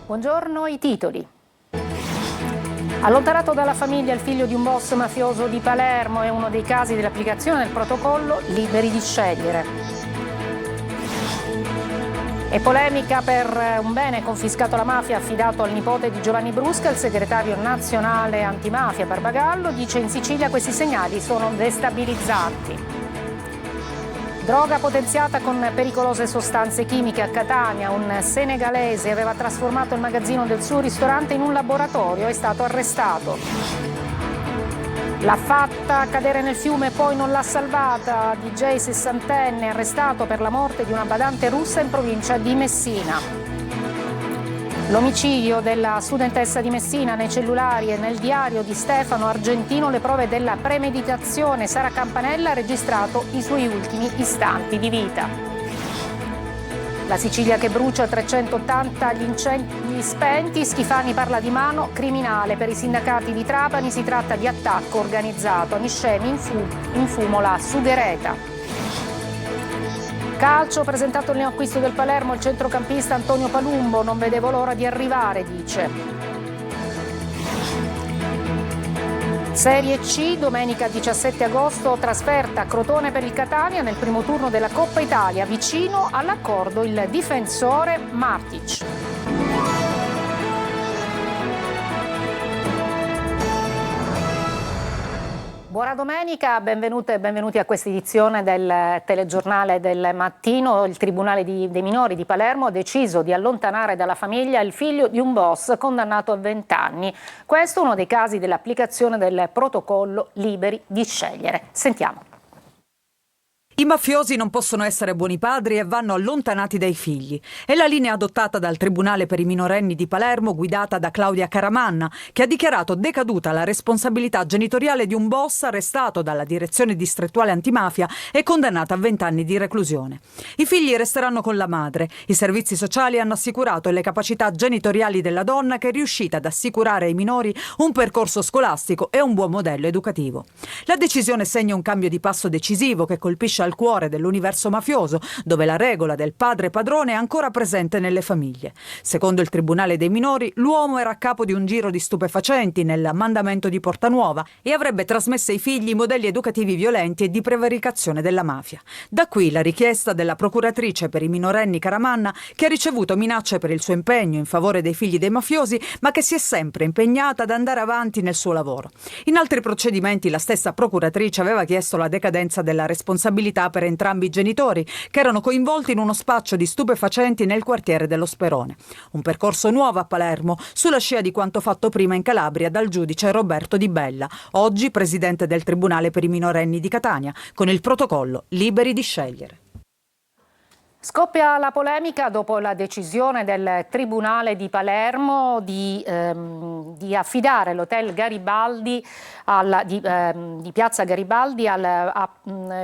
Buongiorno, i titoli. Allontanato dalla famiglia il figlio di un boss mafioso di Palermo è uno dei casi dell'applicazione del protocollo Liberi di scegliere. E polemica per un bene confiscato alla mafia affidato al nipote di Giovanni Brusca. Il segretario nazionale antimafia Barbagallo dice in Sicilia questi segnali sono destabilizzanti. Droga potenziata con pericolose sostanze chimiche a Catania. Un senegalese aveva trasformato il magazzino del suo ristorante in un laboratorio, è stato arrestato. L'ha fatta cadere nel fiume, poi non l'ha salvata. DJ 60enne arrestato per la morte di una badante russa in provincia di Messina. L'omicidio della studentessa di Messina, nei cellulari e nel diario di Stefano Argentino le prove della premeditazione. Sara Campanella ha registrato i suoi ultimi istanti di vita. La Sicilia che brucia, 380 gli incendi spenti. Schifani parla di mano criminale. Per i sindacati di Trapani si tratta di attacco organizzato. Niscemi in fumo la sughereta. Calcio, presentato il neoacquisto del Palermo, il centrocampista Antonio Palumbo. Non vedevo l'ora di arrivare, dice. Serie C, domenica 17 agosto, trasferta a Crotone per il Catania nel primo turno della Coppa Italia. Vicino all'accordo il difensore Martic. Buona domenica, benvenute e benvenuti a questa edizione del telegiornale del mattino. Il Tribunale dei minori di Palermo ha deciso di allontanare dalla famiglia il figlio di un boss condannato a 20 anni. Questo è uno dei casi dell'applicazione del protocollo Liberi di scegliere. Sentiamo. I mafiosi non possono essere buoni padri e vanno allontanati dai figli. È la linea adottata dal Tribunale per i minorenni di Palermo, guidata da Claudia Caramanna, che ha dichiarato decaduta la responsabilità genitoriale di un boss arrestato dalla Direzione Distrettuale Antimafia e condannato a 20 anni di reclusione. I figli resteranno con la madre. I servizi sociali hanno assicurato le capacità genitoriali della donna, che è riuscita ad assicurare ai minori un percorso scolastico e un buon modello educativo. La decisione segna un cambio di passo decisivo che colpisce al cuore dell'universo mafioso, dove la regola del padre padrone è ancora presente nelle famiglie. Secondo il Tribunale dei minori, l'uomo era a capo di un giro di stupefacenti nel mandamento di Portanuova e avrebbe trasmesso ai figli modelli educativi violenti e di prevaricazione della mafia. Da qui la richiesta della procuratrice per i minorenni Caramanna, che ha ricevuto minacce per il suo impegno in favore dei figli dei mafiosi, ma che si è sempre impegnata ad andare avanti nel suo lavoro. In altri procedimenti la stessa procuratrice aveva chiesto la decadenza della responsabilità per entrambi i genitori, che erano coinvolti in uno spaccio di stupefacenti nel quartiere dello Sperone. Un percorso nuovo a Palermo, sulla scia di quanto fatto prima in Calabria dal giudice Roberto Di Bella, oggi presidente del Tribunale per i minorenni di Catania, con il protocollo Liberi di scegliere. Scoppia la polemica dopo la decisione del Tribunale di Palermo di affidare l'hotel Garibaldi di Piazza Garibaldi al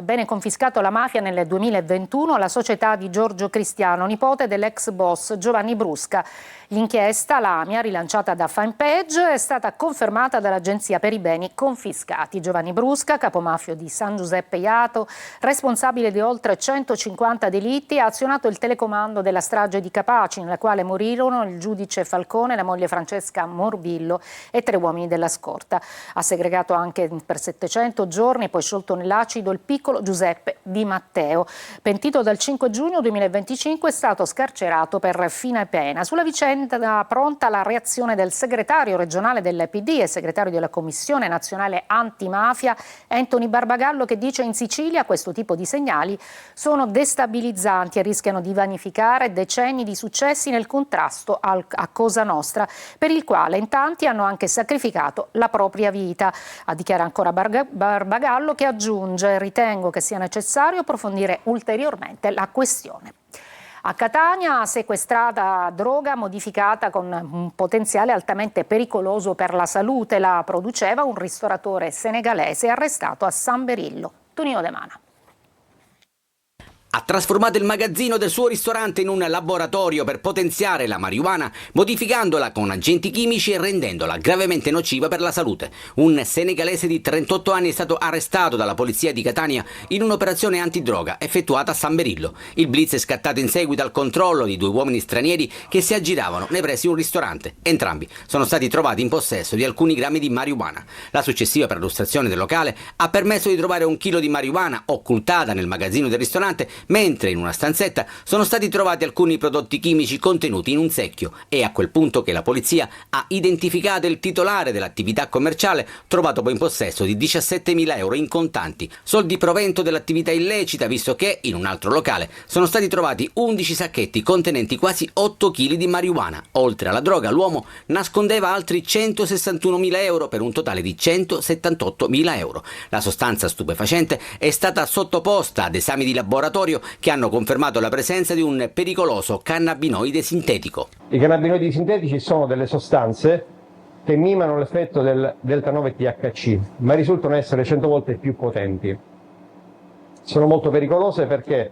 bene confiscato alla mafia nel 2021 alla società di Giorgio Cristiano, nipote dell'ex boss Giovanni Brusca. L'inchiesta, l'AMIA, rilanciata da Fanpage, è stata confermata dall'Agenzia per i beni confiscati. Giovanni Brusca, capomafio di San Giuseppe Jato, responsabile di oltre 150 delitti, ha azionato il telecomando della strage di Capaci, nella quale morirono il giudice Falcone, la moglie Francesca Morbillo e 3 uomini della scorta. Ha segregato anche per 700 giorni, poi sciolto nell'acido, il piccolo Giuseppe Di Matteo. Pentito dal 5 giugno 2025, è stato scarcerato per fine pena. Sulla vicenda pronta la reazione del segretario regionale del PD e segretario della Commissione Nazionale Antimafia, Anthony Barbagallo, che dice in Sicilia questo tipo di segnali sono destabilizzanti e rischiano di vanificare decenni di successi nel contrasto a Cosa Nostra, per il quale in tanti hanno anche sacrificato la propria vita. A dichiara ancora Barbagallo, che aggiunge: ritengo che sia necessario approfondire ulteriormente la questione. A Catania, sequestrata droga modificata con un potenziale altamente pericoloso per la salute. La produceva un ristoratore senegalese arrestato a San Berillo. Tonino De Mana. ha trasformato il magazzino del suo ristorante in un laboratorio per potenziare la marijuana, modificandola con agenti chimici e rendendola gravemente nociva per la salute. Un senegalese di 38 anni è stato arrestato dalla polizia di Catania in un'operazione antidroga effettuata a San Berillo. Il blitz è scattato in seguito al controllo di 2 uomini stranieri che si aggiravano nei pressi di un ristorante. Entrambi sono stati trovati in possesso di alcuni grammi di marijuana. La successiva perlustrazione del locale ha permesso di trovare 1 chilo di marijuana occultata nel magazzino del ristorante, mentre in una stanzetta sono stati trovati alcuni prodotti chimici contenuti in un secchio. È a quel punto che la polizia ha identificato il titolare dell'attività commerciale, trovato poi in possesso di 17.000 euro in contanti, soldi provento dell'attività illecita, visto che in un altro locale sono stati trovati 11 sacchetti contenenti quasi 8 kg di marijuana. Oltre alla droga, l'uomo nascondeva altri 161.000 euro per un totale di 178.000 euro. La sostanza stupefacente è stata sottoposta ad esami di laboratorio che hanno confermato la presenza di un pericoloso cannabinoide sintetico. I cannabinoidi sintetici sono delle sostanze che mimano l'effetto del delta 9 THC, ma risultano essere 100 volte più potenti. Sono molto pericolose perché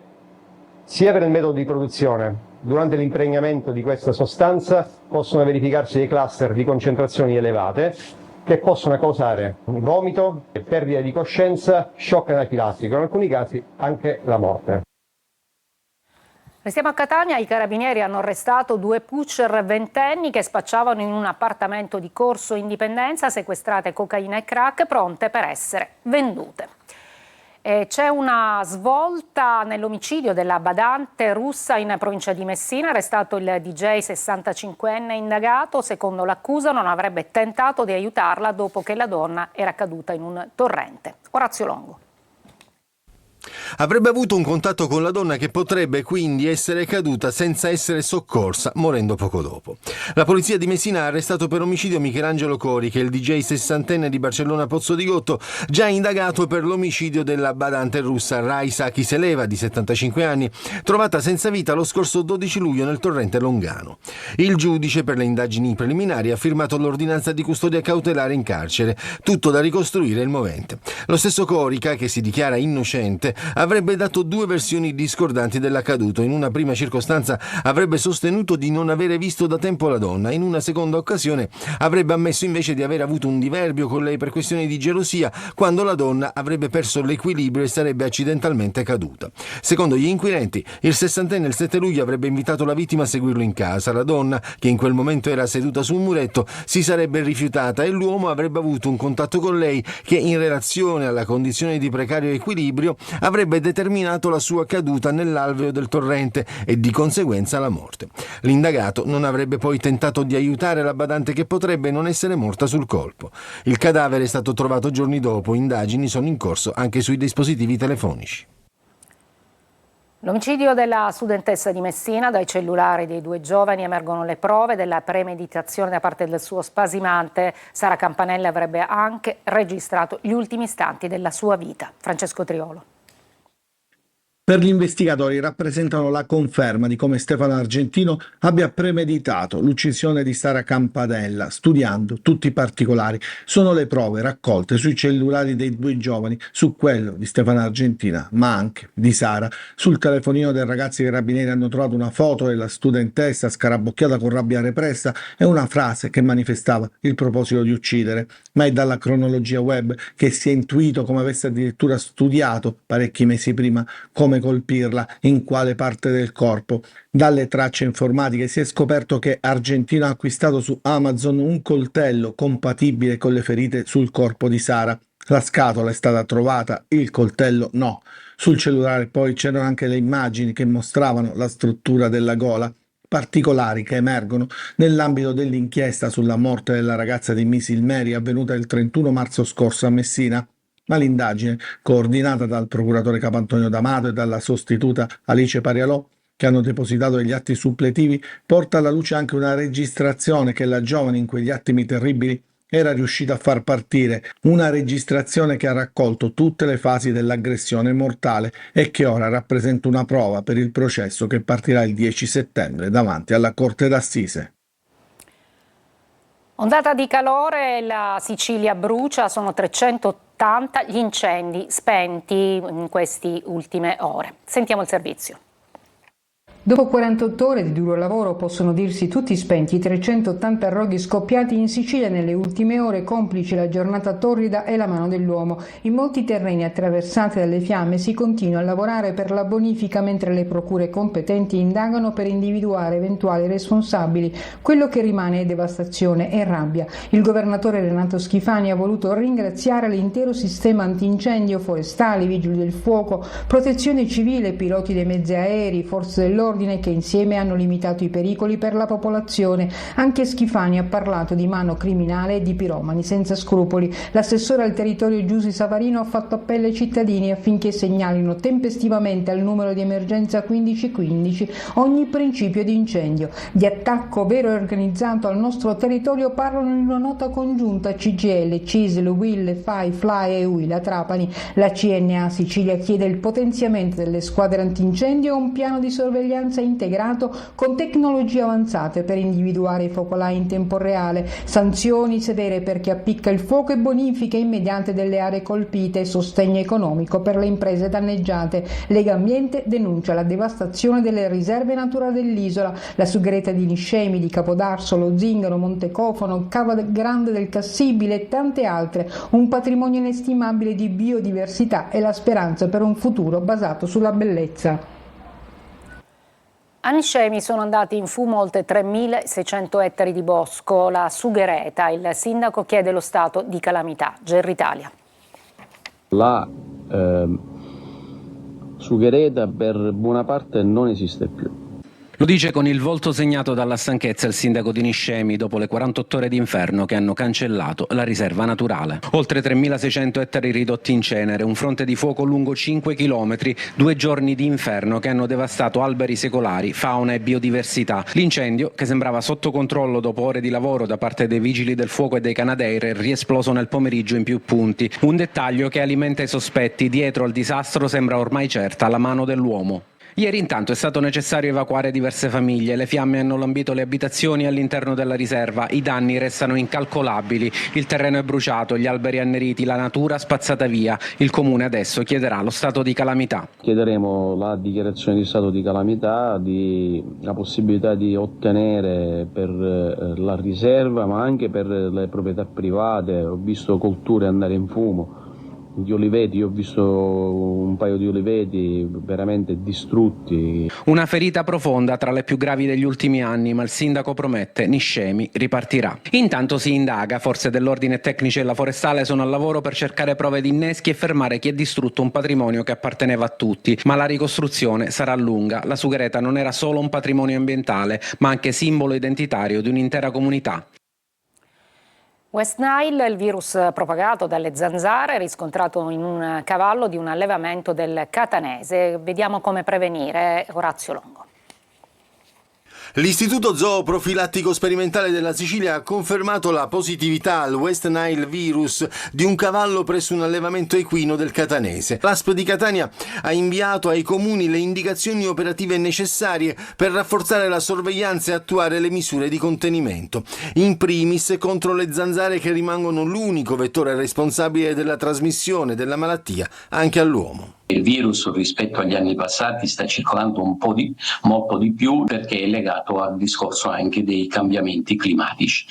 sia per il metodo di produzione, durante l'impregnamento di questa sostanza possono verificarsi dei cluster di concentrazioni elevate che possono causare vomito, perdita di coscienza, shock anafilattico, in alcuni casi anche la morte. Restiamo a Catania, i carabinieri hanno arrestato 2 pusher ventenni che spacciavano in un appartamento di Corso Indipendenza sequestrate cocaina e crack pronte per essere vendute. C'è una svolta nell'omicidio della badante russa in provincia di Messina, arrestato il DJ 65enne indagato. Secondo l'accusa non avrebbe tentato di aiutarla dopo che la donna era caduta in un torrente. Orazio Longo. Avrebbe avuto un contatto con la donna che potrebbe quindi essere caduta senza essere soccorsa, morendo poco dopo. La polizia di Messina ha arrestato per omicidio Michelangelo Cori, che è il DJ 60enne di Barcellona Pozzo di Gotto, già indagato per l'omicidio della badante russa Raisa Kiseleva, di 75 anni, trovata senza vita lo scorso 12 luglio nel torrente Longano. Il giudice per le indagini preliminari ha firmato l'ordinanza di custodia cautelare in carcere, tutto da ricostruire il movente. Lo stesso Corica, che si dichiara innocente, avrebbe dato 2 versioni discordanti dell'accaduto. In una prima circostanza avrebbe sostenuto di non avere visto da tempo la donna, in una seconda occasione avrebbe ammesso invece di aver avuto un diverbio con lei per questioni di gelosia, quando la donna avrebbe perso l'equilibrio e sarebbe accidentalmente caduta. Secondo gli inquirenti, il 60enne il 7 luglio avrebbe invitato la vittima a seguirlo in casa. La donna, che in quel momento era seduta su un muretto, si sarebbe rifiutata e l'uomo avrebbe avuto un contatto con lei che, in relazione alla condizione di precario equilibrio, avrebbe determinato la sua caduta nell'alveo del torrente e di conseguenza la morte. L'indagato non avrebbe poi tentato di aiutare la badante, che potrebbe non essere morta sul colpo. Il cadavere è stato trovato giorni dopo. Indagini sono in corso anche sui dispositivi telefonici. L'omicidio della studentessa di Messina, dai cellulari dei 2 giovani emergono le prove della premeditazione da parte del suo spasimante. Sara Campanella avrebbe anche registrato gli ultimi istanti della sua vita. Francesco Triolo. Per gli investigatori rappresentano la conferma di come Stefano Argentino abbia premeditato l'uccisione di Sara Campanella, studiando tutti i particolari. Sono le prove raccolte sui cellulari dei 2 giovani, su quello di Stefano Argentina, ma anche di Sara. Sul telefonino del ragazzo i carabinieri hanno trovato una foto della studentessa scarabocchiata con rabbia repressa e una frase che manifestava il proposito di uccidere. Ma è dalla cronologia web che si è intuito come avesse addirittura studiato parecchi mesi prima come colpirla, in quale parte del corpo. Dalle tracce informatiche si è scoperto che Argentino ha acquistato su Amazon un coltello compatibile con le ferite sul corpo di Sara. La scatola è stata trovata, il coltello no. Sul cellulare poi c'erano anche le immagini che mostravano la struttura della gola. Particolari che emergono nell'ambito dell'inchiesta sulla morte della ragazza di Misil Mary avvenuta il 31 marzo scorso a Messina. Ma l'indagine, coordinata dal procuratore Capantonio D'Amato e dalla sostituta Alice Parialò, che hanno depositato gli atti suppletivi, porta alla luce anche una registrazione che la giovane in quegli attimi terribili era riuscita a far partire, una registrazione che ha raccolto tutte le fasi dell'aggressione mortale e che ora rappresenta una prova per il processo che partirà il 10 settembre davanti alla Corte d'Assise. Ondata di calore, la Sicilia brucia, sono 300 80 gli incendi spenti in queste ultime ore. Sentiamo il servizio. Dopo 48 ore di duro lavoro possono dirsi tutti spenti i 380 roghi scoppiati in Sicilia nelle ultime ore, complici la giornata torrida e la mano dell'uomo. In molti terreni attraversati dalle fiamme si continua a lavorare per la bonifica mentre le procure competenti indagano per individuare eventuali responsabili. Quello che rimane è devastazione e rabbia. Il governatore Renato Schifani ha voluto ringraziare l'intero sistema antincendio, forestali, vigili del fuoco, protezione civile, piloti dei mezzi aerei, forze dell'ordine che insieme hanno limitato i pericoli per la popolazione. Anche Schifani ha parlato di mano criminale e di piromani senza scrupoli. L'assessore al territorio Giusy Savarino ha fatto appello ai cittadini affinché segnalino tempestivamente al numero di emergenza 1515 ogni principio di incendio. Di attacco vero e organizzato al nostro territorio parlano in una nota congiunta CGIL, CISL, UIL, FAI, FLAI e UILA Trapani. La CNA Sicilia chiede il potenziamento delle squadre antincendio e un piano di sorveglianza integrato con tecnologie avanzate per individuare i focolai in tempo reale, sanzioni severe per chi appicca il fuoco e bonifiche immediate delle aree colpite e sostegno economico per le imprese danneggiate. Lega Ambiente denuncia la devastazione delle riserve naturali dell'isola, la sughereta di Niscemi, di Capodarsolo, Zingaro, Montecofano, Cava Grande del Cassibile e tante altre, un patrimonio inestimabile di biodiversità e la speranza per un futuro basato sulla bellezza. A Niscemi sono andati in fumo oltre 3.600 ettari di bosco. La sughereta, il sindaco chiede lo stato di calamità. Gerri Italia. La sughereta per buona parte non esiste più. Lo dice con il volto segnato dalla stanchezza il sindaco di Niscemi dopo le 48 ore d'inferno che hanno cancellato la riserva naturale. Oltre 3.600 ettari ridotti in cenere, un fronte di fuoco lungo 5 chilometri, 2 giorni di inferno che hanno devastato alberi secolari, fauna e biodiversità. L'incendio, che sembrava sotto controllo dopo ore di lavoro da parte dei vigili del fuoco e dei Canadair, è riesploso nel pomeriggio in più punti. Un dettaglio che alimenta i sospetti. Dietro al disastro sembra ormai certa la mano dell'uomo. Ieri intanto è stato necessario evacuare diverse famiglie, le fiamme hanno lambito le abitazioni all'interno della riserva, i danni restano incalcolabili, il terreno è bruciato, gli alberi anneriti, la natura spazzata via. Il comune adesso chiederà lo stato di calamità. Chiederemo la dichiarazione di stato di calamità, la possibilità di ottenere per la riserva ma anche per le proprietà private. Ho visto colture andare in fumo. Gli oliveti, io ho visto un paio di oliveti veramente distrutti. Una ferita profonda tra le più gravi degli ultimi anni, ma il sindaco promette, Niscemi ripartirà. Intanto si indaga, forze dell'ordine tecnici e la forestale sono al lavoro per cercare prove di inneschi e fermare chi ha distrutto un patrimonio che apparteneva a tutti, ma la ricostruzione sarà lunga. La sughereta non era solo un patrimonio ambientale, ma anche simbolo identitario di un'intera comunità. West Nile, il virus propagato dalle zanzare, riscontrato in un cavallo di un allevamento del Catanese. Vediamo come prevenire. Orazio Longo. L'Istituto Zooprofilattico Sperimentale della Sicilia ha confermato la positività al West Nile virus di un cavallo presso un allevamento equino del Catanese. L'ASP di Catania ha inviato ai comuni le indicazioni operative necessarie per rafforzare la sorveglianza e attuare le misure di contenimento. In primis contro le zanzare che rimangono l'unico vettore responsabile della trasmissione della malattia anche all'uomo. Il virus rispetto agli anni passati sta circolando molto di più perché è legato al discorso anche dei cambiamenti climatici.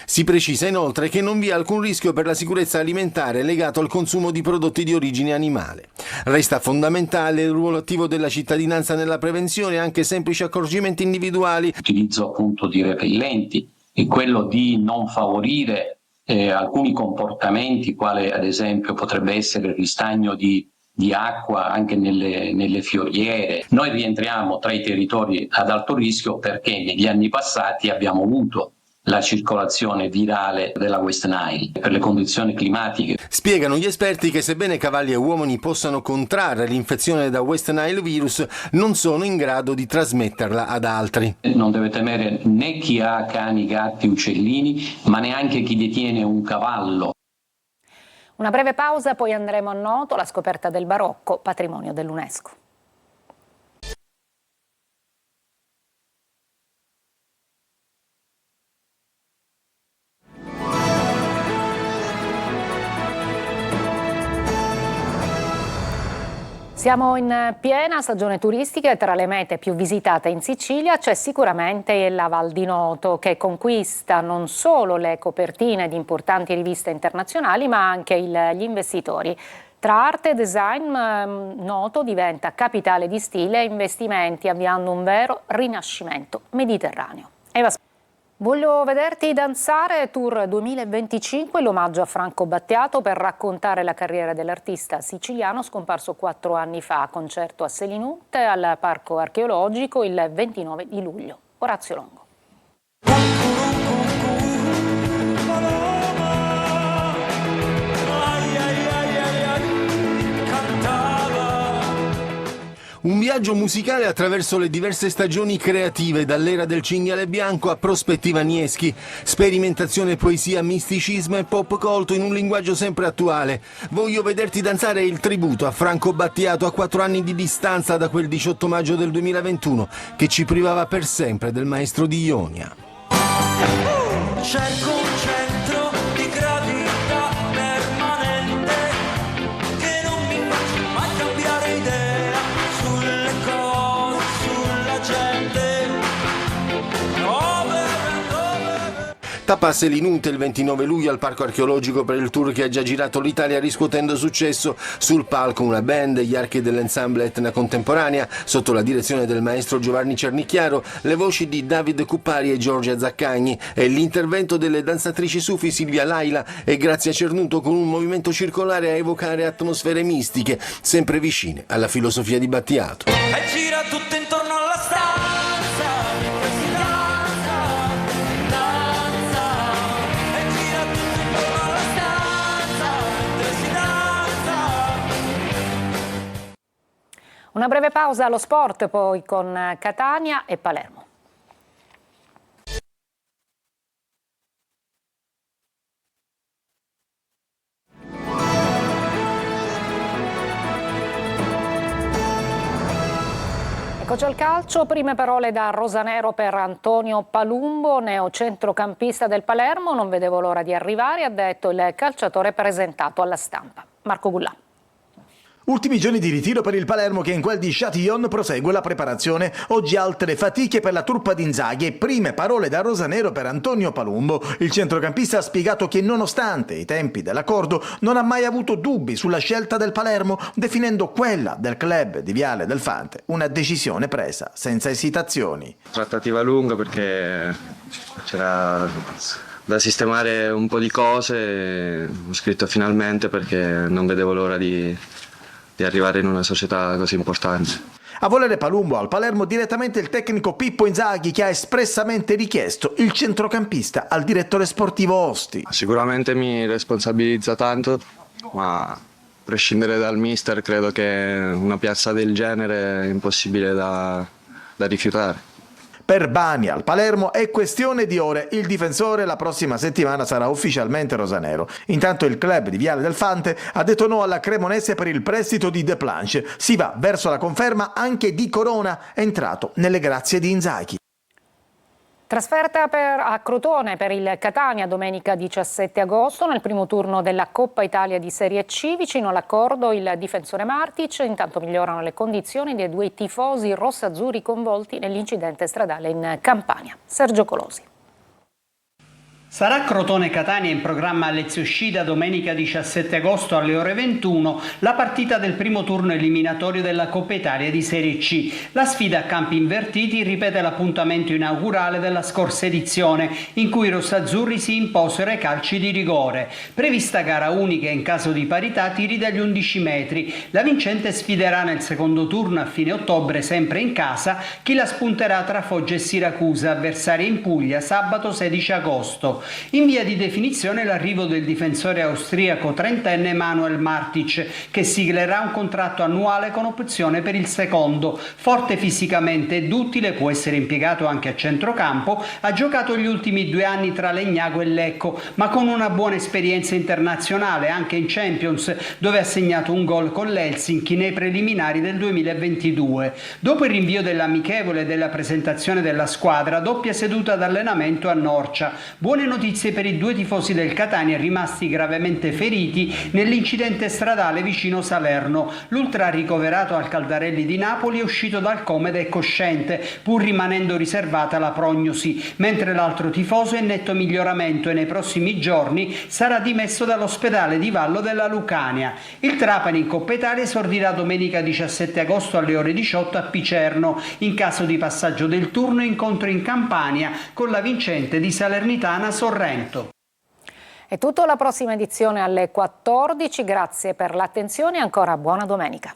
Si precisa inoltre che non vi è alcun rischio per la sicurezza alimentare legato al consumo di prodotti di origine animale. Resta fondamentale il ruolo attivo della cittadinanza nella prevenzione, anche semplici accorgimenti individuali. L'utilizzo appunto di repellenti e quello di non favorire alcuni comportamenti, quale ad esempio potrebbe essere il ristagno di acqua anche nelle fioriere. Noi rientriamo tra i territori ad alto rischio perché negli anni passati abbiamo avuto la circolazione virale della West Nile per le condizioni climatiche. Spiegano gli esperti che sebbene cavalli e uomini possano contrarre l'infezione da West Nile virus, non sono in grado di trasmetterla ad altri. Non deve temere né chi ha cani, gatti, uccellini, ma neanche chi detiene un cavallo. Una breve pausa, poi andremo a Noto, la scoperta del barocco, patrimonio dell'UNESCO. Siamo in piena stagione turistica e tra le mete più visitate in Sicilia c'è sicuramente la Val di Noto, che conquista non solo le copertine di importanti riviste internazionali ma anche gli investitori. Tra arte e design, Noto diventa capitale di stile e investimenti, avviando un vero rinascimento mediterraneo. Voglio vederti danzare, Tour 2025, l'omaggio a Franco Battiato per raccontare la carriera dell'artista siciliano scomparso 4 anni fa. Concerto a Selinunte al Parco Archeologico il 29 di luglio. Orazio Longo. Un viaggio musicale attraverso le diverse stagioni creative, dall'era del cinghiale bianco a prospettiva Nieschi, sperimentazione, poesia, misticismo e pop colto in un linguaggio sempre attuale. Voglio vederti danzare il tributo a Franco Battiato a 4 anni di distanza da quel 18 maggio del 2021 che ci privava per sempre del maestro di Ionia. Cerco un centro di gravità permanente che non mi faccia mai cambiare idea sulle cose, sulla gente. Tappa a Selinunte il 29 luglio al Parco Archeologico per il tour che ha già girato l'Italia riscuotendo successo. Sul palco una band, gli archi dell'ensemble Etna Contemporanea, sotto la direzione del maestro Giovanni Cernicchiaro, le voci di Davide Cuppari e Giorgia Zaccagni e l'intervento delle danzatrici sufi Silvia Laila e Grazia Cernuto con un movimento circolare a evocare atmosfere mistiche, sempre vicine alla filosofia di Battiato. E gira tutto intorno alla stanza. Una breve pausa allo sport, poi con Catania e Palermo. Eccoci al calcio, prime parole da Rosanero per Antonio Palumbo, neocentrocampista del Palermo. Non vedevo l'ora di arrivare, ha detto il calciatore presentato alla stampa. Marco Gullà. Ultimi giorni di ritiro per il Palermo che in quel di Châtillon prosegue la preparazione. Oggi altre fatiche per la truppa di Inzaghi e prime parole da Rosanero per Antonio Palumbo. Il centrocampista ha spiegato che nonostante i tempi dell'accordo non ha mai avuto dubbi sulla scelta del Palermo, definendo quella del club di Viale del Fante una decisione presa senza esitazioni. Trattativa lunga perché c'era da sistemare un po' di cose, ho scritto finalmente perché non vedevo l'ora di arrivare in una società così importante. A volere Palumbo al Palermo direttamente il tecnico Pippo Inzaghi che ha espressamente richiesto il centrocampista al direttore sportivo Osti. Sicuramente mi responsabilizza tanto, ma a prescindere dal mister credo che una piazza del genere è impossibile da rifiutare. Per Bani al Palermo è questione di ore, il difensore la prossima settimana sarà ufficialmente rosanero. Intanto il club di Viale del Fante ha detto no alla Cremonese per il prestito di De Planche. Si va verso la conferma anche di Corona, entrato nelle grazie di Inzaghi. Trasferta a Crotone per il Catania domenica 17 agosto nel primo turno della Coppa Italia di Serie C. Vicino all'accordo il difensore Martic. Intanto migliorano le condizioni dei 2 tifosi rossazzurri coinvolti nell'incidente stradale in Campania. Sergio Colosi. Sarà Crotone-Catania in programma a Lezio Scida domenica 17 agosto alle ore 21 la partita del primo turno eliminatorio della Coppa Italia di Serie C. La sfida a campi invertiti ripete l'appuntamento inaugurale della scorsa edizione in cui i rossazzurri si imposero ai calci di rigore. Prevista gara unica in caso di parità tiri dagli 11 metri. La vincente sfiderà nel secondo turno a fine ottobre sempre in casa chi la spunterà tra Foggia e Siracusa, avversaria in Puglia sabato 16 agosto. In via di definizione l'arrivo del difensore austriaco 30enne Manuel Martic che siglerà un contratto annuale con opzione per il secondo. Forte fisicamente ed utile, può essere impiegato anche a centrocampo, ha giocato gli ultimi 2 anni tra Legnago e Lecco, ma con una buona esperienza internazionale anche in Champions, dove ha segnato un gol con l'Helsinki nei preliminari del 2022. Dopo il rinvio dell'amichevole e della presentazione della squadra, doppia seduta d'allenamento a Norcia. Buone notizie per i 2 tifosi del Catania rimasti gravemente feriti nell'incidente stradale vicino Salerno. L'ultra ricoverato al Caldarelli di Napoli è uscito dal coma ed è cosciente, pur rimanendo riservata la prognosi, mentre l'altro tifoso è in netto miglioramento e nei prossimi giorni sarà dimesso dall'ospedale di Vallo della Lucania. Il Trapani in Coppa Italia esordirà domenica 17 agosto alle ore 18 a Picerno. In caso di passaggio del turno, incontro in Campania con la vincente di Salernitana Sorrento. È tutto, la prossima edizione alle 14. Grazie per l'attenzione e ancora buona domenica.